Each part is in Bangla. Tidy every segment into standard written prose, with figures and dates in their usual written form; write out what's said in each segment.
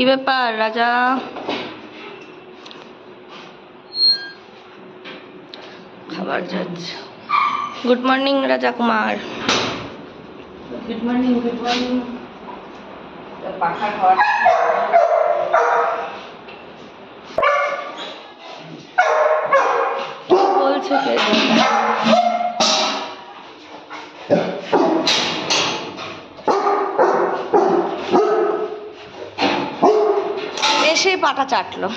কি ব্যাপার রাজা? খাবার যাচ্ছে। গুড মর্নিং রাজা Kumar. Good morning, good morning. পাখা খাওয়া কি বলছে কে? এসে পাটা চাটলো।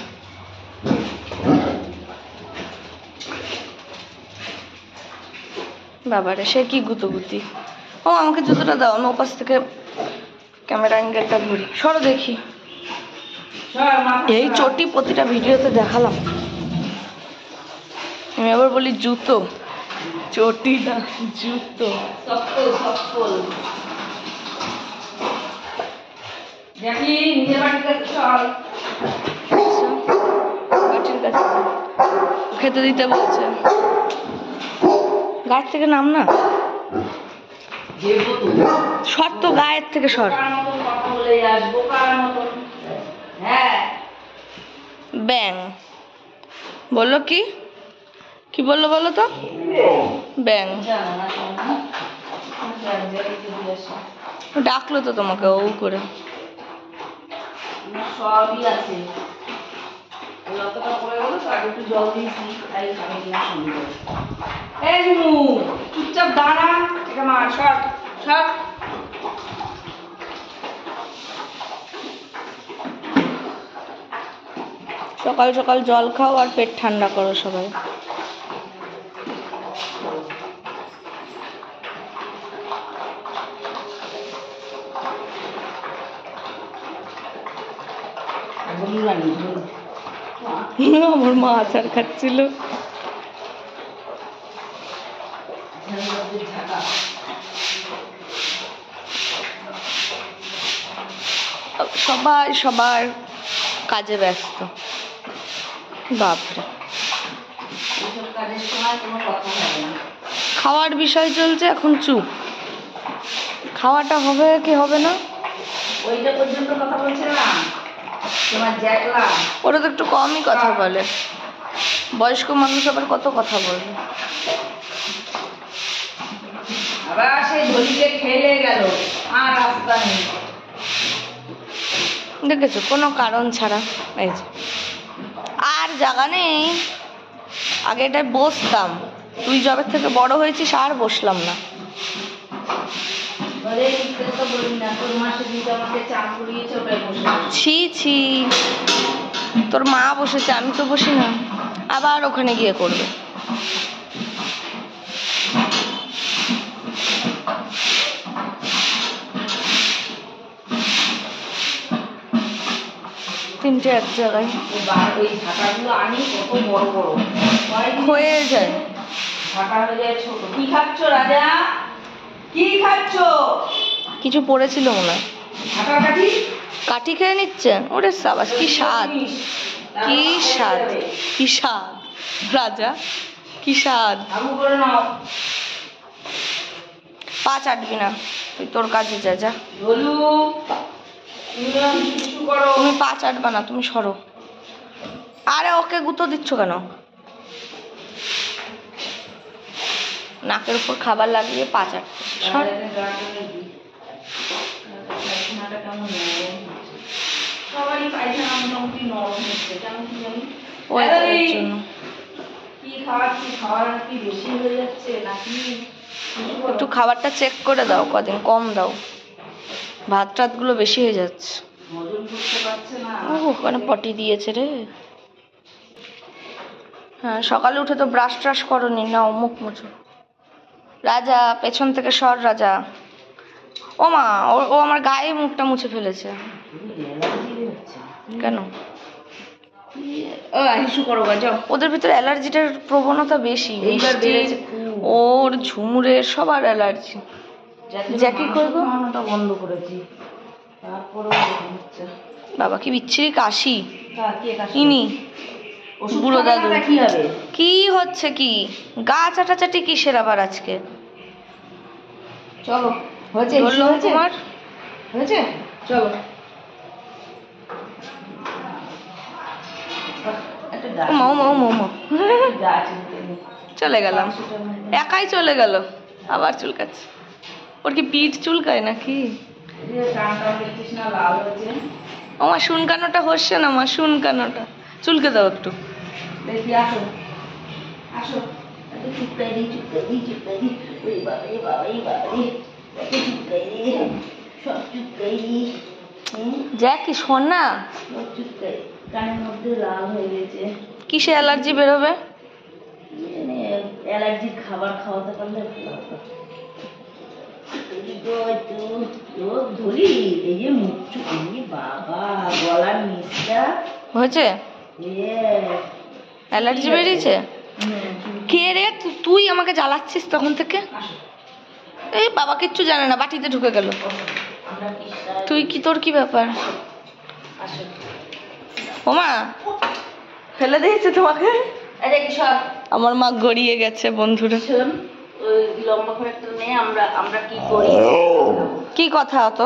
বাবারে সে কি গুতোগুতি। ও আমাকে জুতোটা দাও, আমি ওপাশ থেকে ক্যামেরা অ্যাঙ্গেলটা ঘুরি। সরো দেখি। এই চটি প্রতিটা ভিডিওতে দেখালাম। আমি আবার বলি জুতো, চটি না জুতো। সফল দেখি নিজের বাড়ির কাছে চল। গাছের কাছে খেতে দিতে বলছে। গাছ থেকে নাম না, সর তো, গায়ের থেকে সর। ব্যাং বললো কি কি বললো বলো তো? ব্যাং ডাকলো তো তোমাকে ও করে। সবই আছে, যতটা পড়ে গেল তার একটু জল দিয়েছি, তাই খাবে কিনা সন্দেহ। এই নুনু চুপচাপ দাঁড়া, এটা মার। সর সর। সকাল সকাল জল খাও আর পেট ঠান্ডা করো সবাই। আমার মা আচার খাচ্ছিল। সবাই সবার কাজে ব্যস্ত। বাপরে, খাওয়ার বিষয় চলছে এখন, চুপ। খাওয়াটা হবে কি হবে না ওইটা পর্যন্ত কথা বলছে না তোমার জ্যাকলা। ওরা তো একটু কমই কথা বলে। বয়স্ক মানুষ আবার কত কথা বলবে। আবার সেই ধলিতে খেলে গেল, আর রাস্তা নেই। দেখেছো, কোনো কারণ ছাড়া। এই যে আর জায়গা নেই। আগে এটাই বসতাম, তুই যবে থেকে বড় হয়েছিস আর বসলাম না। ছি ছি, তোর মা বসেছে, আমি তো বসি না। আবার ওখানে গিয়ে করবে। তিনটে এক জায়গায় হয়ে যায়। কি খাচ্ছ রাজা? কি খাচ্ছ? কিছু পড়েছিল মনে হয়। কাঠি খেয়ে নিচ্ছে। ওরে সাবাস, কি স্বাদ, কি স্বাদ, কি স্বাদ রাজা, কি স্বাদ। পা চাটবি না, তুই তোর কাজে যা। যা, তুমি পা চাটবা না, তুমি সরো। আরে ওকে গুঁতো দিচ্ছ কেন? নাকের উপর খাবার লাগিয়ে পা চাটছে। একটু খাবারটা চেক করে দাও, কদিন কম দাও। ভাত টাত গুলো বেশি হয়ে যাচ্ছে। ওখানে পটি দিয়েছে রে। হ্যাঁ, সকালে উঠে তো ব্রাশ ট্রাশ করনি। না, মুখ মুছো। রাজা পেছন থেকে সর। রাজা, ও মা, ও আমার গায়ে মুখটা মুছে ফেলেছে। কেন? ওদের ভিতরে অ্যালার্জিটার প্রবণতা বেশি। ওর ঝুমুরের সবার অ্যালার্জি। জ্যাকি করবো বন্ধ করেছি, বাবা কি বিচ্ছিরি কাশি। ইনি বুড়ো দাদু। কি হচ্ছে কি? গা চাটাচাটি কিসের আবার আজকে? চলো, হয়েছে তোমার হয়েছে, চলো। ও মা ও মা ও মা ও মা। চলে গেলাম, একাই চলে গেল, আবার চুলকাচ্ছে। ওর কি পিঠ চুলকায় নাকি? ও মা শুনকানোটা হচ্ছে না মা, শুনকানোটা চুলকে দাও একটু। দেখি আসো আসো, চুপকাই দিই চুপকাই দিই চুপকাই দিই, ওই বাবা রে বাবা রে বাবা রে, চুপকাই দিই সব চুপকাই দিই। যা কি সোনা, সব চুপকাই, কানের মধ্যে লাল হয়ে গেছে। কিসে অ্যালার্জি বেরোবে? অ্যালার্জির খাবার খাওয়াতে পারলে ভালো হতো। ধরি এই যে মুখ চুকি বাবা, গলার নিচটা হয়েছে অ্যালার্জি বেরিয়েছে। কে রে তুই আমাকে জ্বালাচ্ছিস তখন থেকে? এই বাবা কিচ্ছু জানে না, বাটিতে ঢুকে গেল। তুই কি, তোর কি ব্যাপার? ওমা ফেলে দিয়েছে তোমাকে? আমার মা গড়িয়ে গেছে বন্ধুরা। ওই লম্বা করে একটা মেয়ে, আমরা কি করি? কি কথা অত?